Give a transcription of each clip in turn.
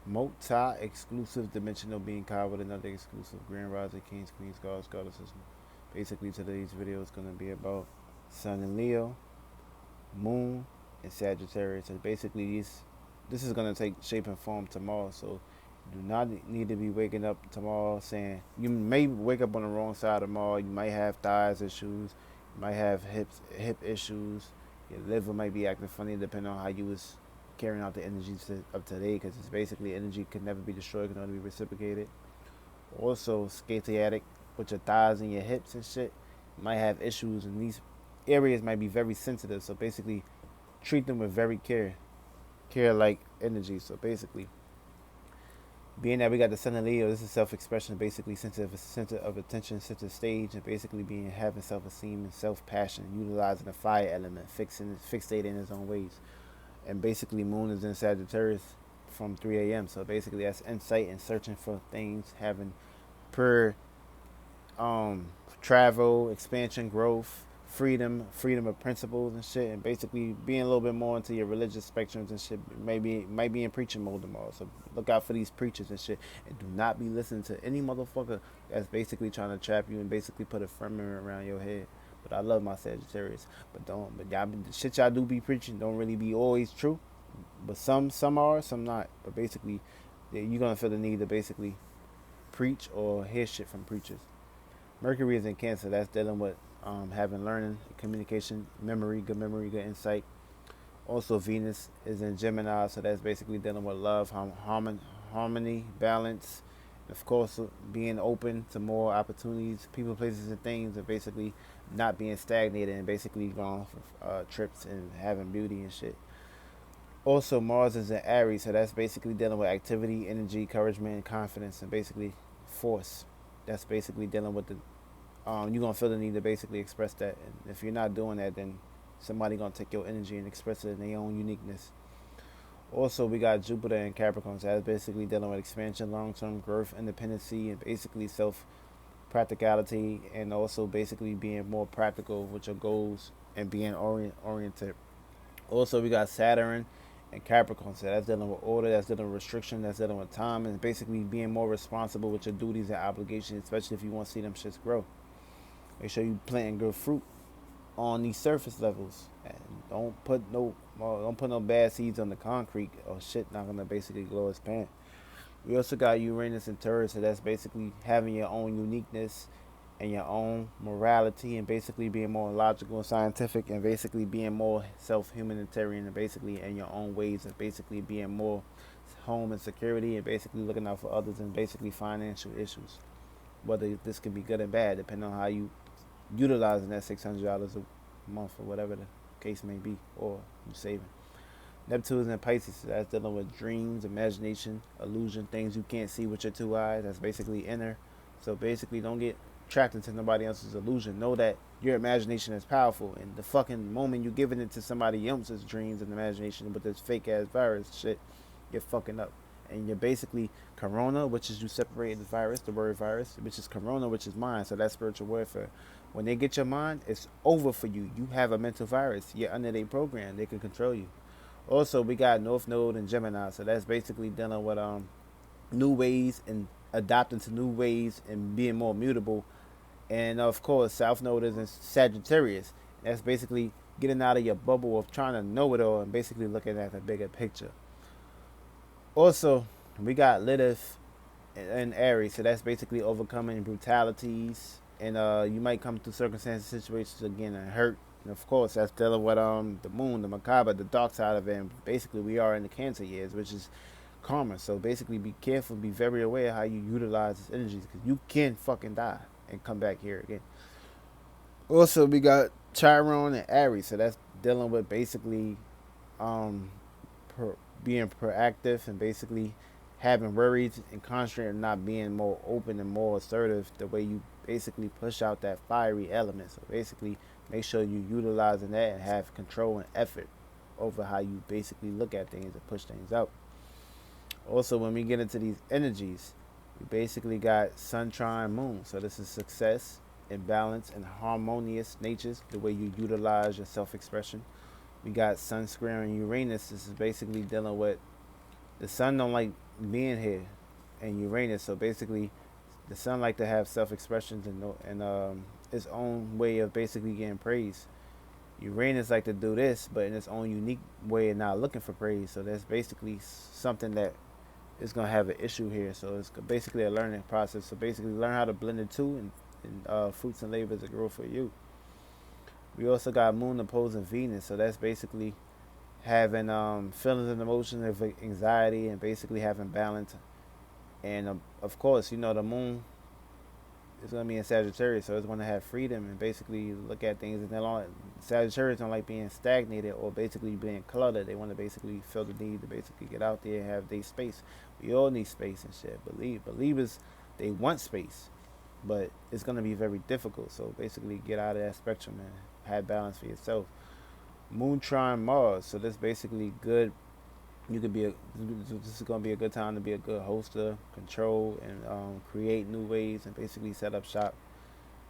multi-exclusive dimensional being card with another exclusive grand rising kings, queens, gods, goddesses. Basically, today's video is going to be about Sun and Leo, Moon, and Sagittarius. And basically, this is going to take shape and form tomorrow. So, you do not need to be waking up tomorrow saying you may wake up on the wrong side tomorrow. You might have thighs issues, you might have hip issues. Your liver might be acting funny depending on how you was carrying out the energies of today, because it's basically energy can never be destroyed, can only be reciprocated. Also, sciatic with your thighs and your hips and shit, you might have issues, and these areas might be very sensitive. So basically, treat them with very care like energy. So basically, being that we got the Sun and Leo, this is self-expression, basically sensitive, center of attention, center stage, and basically being having self-esteem and self-passion, utilizing the fire element, fixating in his own ways. And basically, Moon is in Sagittarius from 3 a.m. So basically, that's insight and searching for things, having per travel, expansion, growth, freedom of principles and shit, and basically being a little bit more into your religious spectrums and shit. Maybe might be in preaching mode tomorrow. So look out for these preachers and shit, and do not be listening to any motherfucker that's basically trying to trap you and basically put a firmament around your head. But I love my Sagittarius. But y'all, the shit y'all do be preaching don't really be always true. But some are, some not. But basically, you're gonna feel the need to basically preach or hear shit from preachers. Mercury is in Cancer. That's dealing with having learning, communication, memory, good insight. Also, Venus is in Gemini, so that's basically dealing with love, harmony, balance. Of course, being open to more opportunities, people, places, and things, and basically not being stagnated and basically going for trips and having beauty and shit. Also, Mars is in Aries, so that's basically dealing with activity, energy, encouragement, and confidence, and basically force. That's basically dealing with the you're gonna feel the need to basically express that. And if you're not doing that, then somebody gonna take your energy and express it in their own uniqueness. Also, we got Jupiter and Capricorn, so that's basically dealing with expansion, long-term growth, independency, and basically self-practicality, and also basically being more practical with your goals and being oriented. Also, we got Saturn and Capricorn, so that's dealing with order, that's dealing with restriction, that's dealing with time, and basically being more responsible with your duties and obligations, especially if you want to see them shits grow. Make sure you planting good fruit on these surface levels, and don't put no bad seeds on the concrete, or shit not gonna basically grow as plant. We also got Uranus and Taurus, so that's basically having your own uniqueness and your own morality, and basically being more logical and scientific, and basically being more self-humanitarian, and basically in your own ways of basically being more home and security, and basically looking out for others, and basically financial issues. Whether this can be good and bad, depending on how you utilizing that $600 a month or whatever the case may be, or you saving. Neptune is in Pisces, so that's dealing with dreams, imagination, illusion, things you can't see with your two eyes. That's basically inner. So basically, don't get trapped into nobody else's illusion. Know that your imagination is powerful, and the fucking moment you giving it to somebody else's dreams and imagination with this fake ass virus shit, you're fucking up. And you're basically corona, which is you separate the virus, the word virus, which is corona, which is mind. So that's spiritual warfare. When they get your mind, it's over for you. You have a mental virus. You're under their program. They can control you. Also, we got North Node and Gemini, so that's basically dealing with new ways and adapting to new ways and being more mutable. And of course, South Node is in Sagittarius. That's basically getting out of your bubble of trying to know it all and basically looking at the bigger picture. Also, we got Lilith in Aries, so that's basically overcoming brutalities, and you might come through circumstances, situations again, and hurt. And of course, that's dealing with the moon, the macabre, the dark side of it. And basically, we are in the Cancer years, which is karma. So basically, be careful, be very aware how you utilize this energy, because you can fucking die and come back here again. Also, we got Chiron and Aries, so that's dealing with basically being proactive and basically having worries and concentrating on not being more open and more assertive, the way you basically push out that fiery element. So basically, make sure you utilizing that and have control and effort over how you basically look at things and push things out. Also, when we get into these energies, we basically got Sun, Trine, Moon. So this is success and balance and harmonious natures, the way you utilize your self-expression. We got Sun squaring Uranus. This is basically dealing with the Sun don't like being here, and Uranus. So basically, the sun like to have self-expressions and its own way of basically getting praise. Uranus like to do this, but in its own unique way and not looking for praise. So that's basically something that is gonna have an issue here. So it's basically a learning process. So basically, learn how to blend the two, and fruits and labors that grow for you. We also got Moon opposing Venus. So that's basically having feelings and emotions of anxiety and basically having balance. And of course, the Moon is going to be in Sagittarius, so it's going to have freedom and basically look at things. And Sagittarius don't like being stagnated or basically being cluttered. They want to basically feel the need to basically get out there and have their space. We all need space and shit. Believers, they want space, but it's going to be very difficult. So basically, get out of that spectrum and have balance for yourself. Moon trine Mars, so that's basically good. You could be this is gonna be a good time to be a good hoster, control, and create new ways and basically set up shop.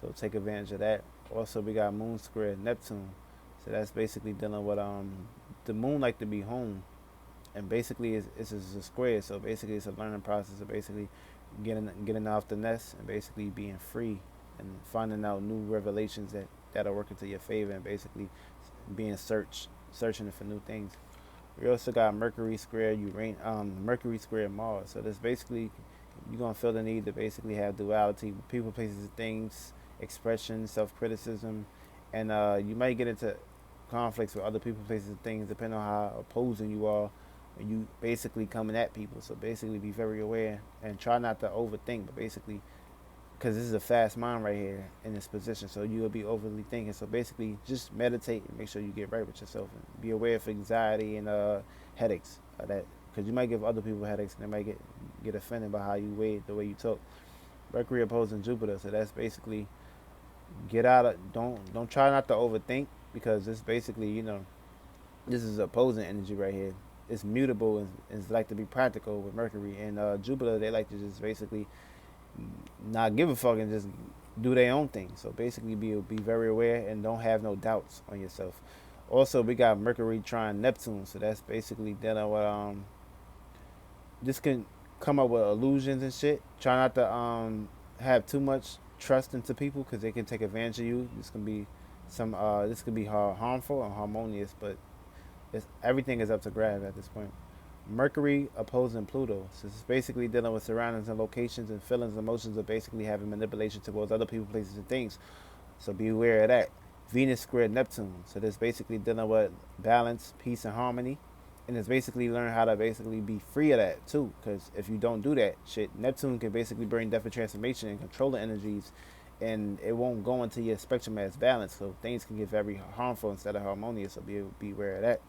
So take advantage of that. Also, we got Moon square Neptune, so that's basically dealing with the Moon like to be home, and basically it's a square. So basically, it's a learning process of basically getting off the nest and basically being free and finding out new revelations that are working to your favor and basically being searching for new things. We also got Mercury square Mercury square Mars. So that's basically you're gonna feel the need to basically have duality with people, places, and things, expression, self-criticism, and you might get into conflicts with other people, places, and things depending on how opposing you are when you basically coming at people. So basically, be very aware and try not to overthink, but basically because this is a fast mind right here in this position, so you'll be overly thinking. So basically, just meditate and make sure you get right with yourself, and be aware of anxiety and headaches. That because you might give other people headaches, and they might get offended by how you the way you talk. Mercury opposing Jupiter, so that's basically get out of don't try not to overthink because it's basically this is opposing energy right here. It's mutable and it's like to be practical with Mercury and Jupiter. They like to just basically not give a fuck and just do their own thing. So basically, be very aware and don't have no doubts on yourself. Also, we got Mercury trine Neptune, so that's basically dealing with this can come up with illusions and shit. Try not to have too much trust into people because they can take advantage of you. This can be this could be harmful and harmonious, but everything is up to grab at this point. Mercury opposing Pluto. So it's basically dealing with surroundings and locations and feelings and emotions of basically having manipulation towards other people, places, and things. So be aware of that. Venus square Neptune. So this basically dealing with balance, peace, and harmony. And it's basically learn how to basically be free of that too. Because if you don't do that shit, Neptune can basically bring death and transformation and control the energies. And it won't go into your spectrum as balance. So things can get very harmful instead of harmonious. So be aware of that.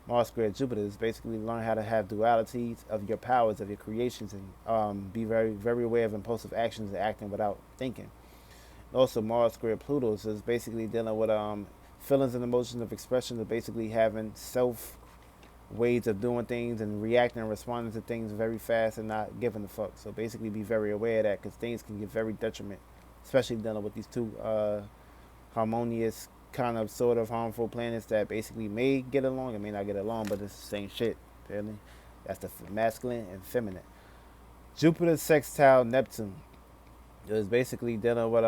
Mars square Jupiter is basically learn how to have dualities of your powers, of your creations, and be very, very aware of impulsive actions and acting without thinking. Also, Mars square Pluto is basically dealing with feelings and emotions of expression, of basically having self ways of doing things and reacting and responding to things very fast and not giving a fuck. So basically, be very aware of that because things can get very detriment, especially dealing with these two harmonious kind of sort of harmful planets that basically may get along and may not get along, but it's the same shit. Apparently, that's the masculine and feminine. Jupiter sextile Neptune. It's basically dealing with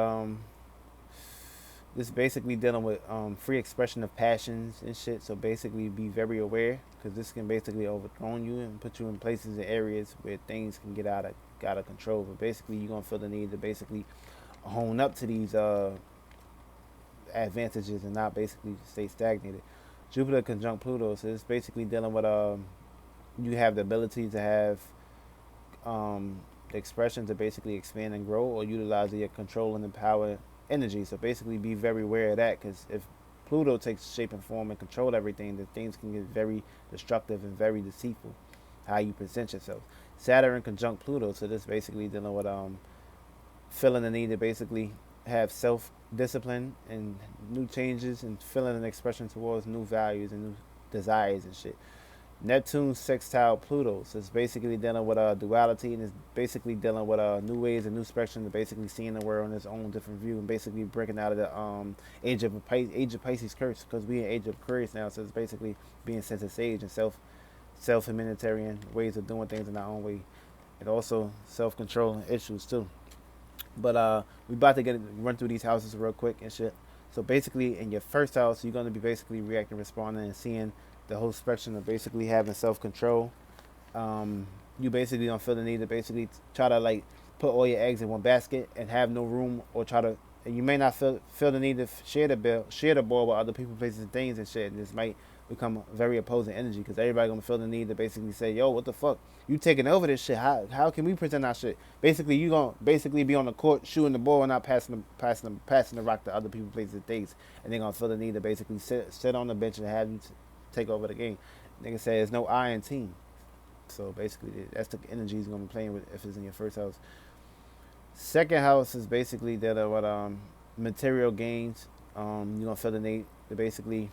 free expression of passions and shit. So basically, be very aware because this can basically overthrow you and put you in places and areas where things can get out of control. But basically, you're gonna feel the need to basically hone up to these advantages and not basically stay stagnated. Jupiter conjunct Pluto, so it's basically dealing with you have the ability to have the expression to basically expand and grow or utilize your control and empower energy. So basically be very aware of that because if Pluto takes shape and form and control everything, then things can get very destructive and very deceitful how you present yourself. Saturn conjunct Pluto, so this basically dealing with feeling the need to basically have self-discipline and new changes and feeling an expression towards new values and new desires and shit. Neptune sextile Pluto, so it's basically dealing with duality and it's basically dealing with new ways and new spectrum to basically seeing the world in its own different view and basically breaking out of the age of Pisces curse because we in age of Aquarius now, so it's basically being sensitive sage and self-humanitarian ways of doing things in our own way, and also self-control issues too. But we about to run through these houses real quick and shit. So basically, in your first house, you're gonna be basically reacting, responding, and seeing the whole spectrum of basically having self-control. You basically don't feel the need to basically try to like put all your eggs in one basket and have no room, or try to. And you may not feel the need to share the ball with other people, places, and things and shit. And this might become very opposing energy because everybody gonna feel the need to basically say, "Yo, what the fuck? You taking over this shit? How can we present our shit?" Basically, you gonna basically be on the court shooting the ball and not passing the rock to other people, places, and things. And they gonna feel the need to basically sit on the bench and have you take over the game. Nigga say there's no I in team. So basically, that's the energy he's gonna be playing with if it's in your first house. Second house is basically that what material gains. You gonna feel the need to basically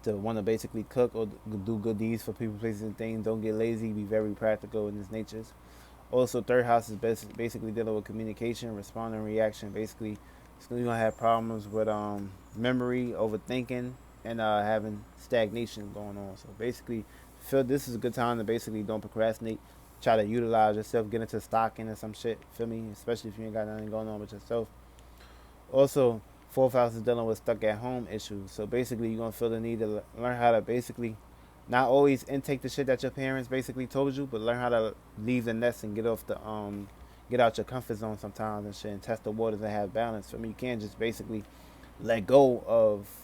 to want to basically cook or do good deeds for people, places, and things. Don't get lazy. Be very practical in its natures. Also, third house is basically dealing with communication, responding, reaction. Basically, you're gonna have problems with memory, overthinking, and having stagnation going on. So basically, feel this is a good time to basically don't procrastinate. Try to utilize yourself, get into stocking or some shit. Feel me? Especially if you ain't got nothing going on with yourself. Also, fourth house is dealing with stuck at home issues. So basically, you're gonna feel the need to learn how to basically not always intake the shit that your parents basically told you, but learn how to leave the nest and get out your comfort zone sometimes and shit, and test the waters and have balance. I mean, you can't just basically let go of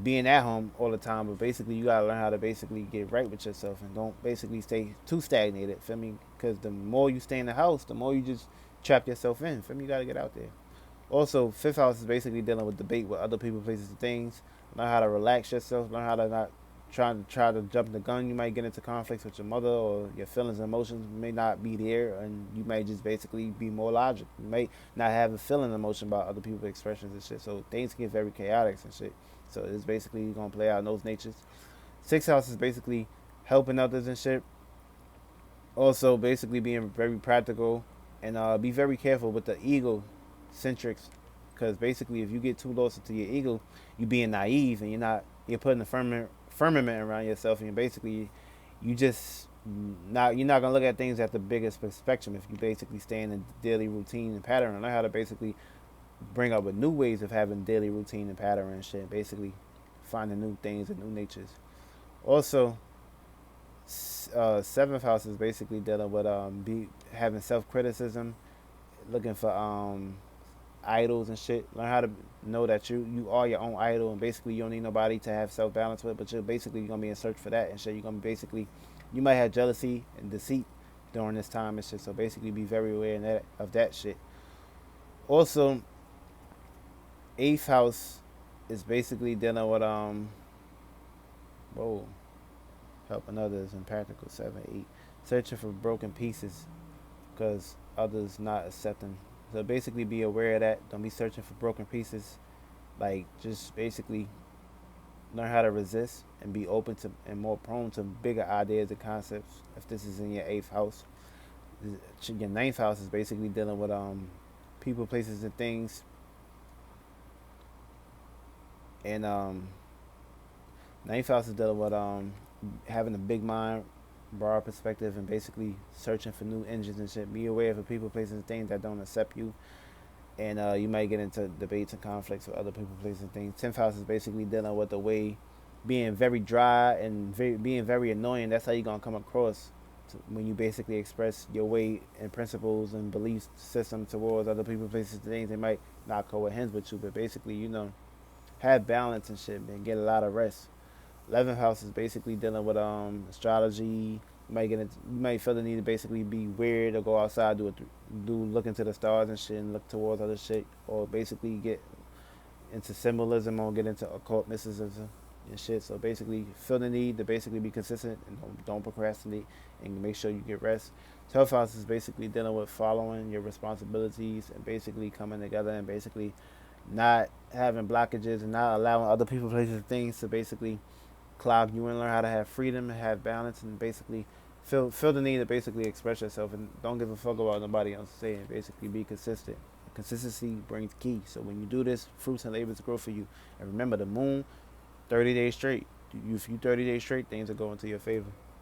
being at home all the time, but basically you gotta learn how to basically get right with yourself and don't basically stay too stagnated. Feel me? Because the more you stay in the house, the more you just trap yourself in. Feel me? You gotta get out there. Also, fifth house is basically dealing with debate with other people, places, and things. Learn how to relax yourself. Learn how to not try to jump the gun. You might get into conflicts with your mother, or your feelings and emotions may not be there, and you might just basically be more logical. You may not have a feeling emotion about other people's expressions and shit. So things get very chaotic and shit. So it's basically gonna play out in those natures. Sixth house is basically helping others and shit. Also, basically being very practical and be very careful with the ego centrics, because basically if you get too lost into your ego, you being naive and you're putting a firmament around yourself, and you're not gonna look at things at the biggest spectrum if you basically stay in a daily routine and pattern and learn how to basically bring up with new ways of having daily routine and pattern and shit. Basically finding new things and new natures. Also, seventh house is basically dealing with having self criticism, looking for idols and shit. Learn how to know that you are your own idol, and basically you don't need nobody to have self balance with. But you're gonna be in search for that and shit. You're gonna basically you might have jealousy and deceit during this time and shit. So basically be very aware of that shit. Also, eighth house is basically dealing with helping others in practical 7, 8, searching for broken pieces because others not accepting. So basically be aware of that. Don't be searching for broken pieces. Like just basically learn how to resist and be open to and more prone to bigger ideas and concepts. If this is in your eighth house, your ninth house is basically dealing with people, places, and things. And ninth house is dealing with having a big mind, broad perspective, and basically searching for new engines and shit. Be aware of the people, places, and things that don't accept you. And you might get into debates and conflicts with other people, places, and things. 10th house is basically dealing with the way being very dry and being very annoying. That's how you're going to come across when you basically express your way and principles and belief system towards other people, places, and things. They might not cohere with you, but basically, have balance and shit, man. Get a lot of rest. 11th house is basically dealing with astrology. You might feel the need to basically be weird or go outside, look into the stars and shit, and look towards other shit, or basically get into symbolism or get into occult mysticism and shit. So basically, feel the need to basically be consistent and don't procrastinate and make sure you get rest. 12th house is basically dealing with following your responsibilities and basically coming together and basically not having blockages and not allowing other people, places, and things to basically cloud you and learn how to have freedom and have balance and basically feel the need to basically express yourself and don't give a fuck about nobody else saying. Basically be consistent. Consistency brings key. So when you do this, fruits and labors grow for you. And remember, the moon, 30 days straight, if you 30 days straight, things are going to your favor.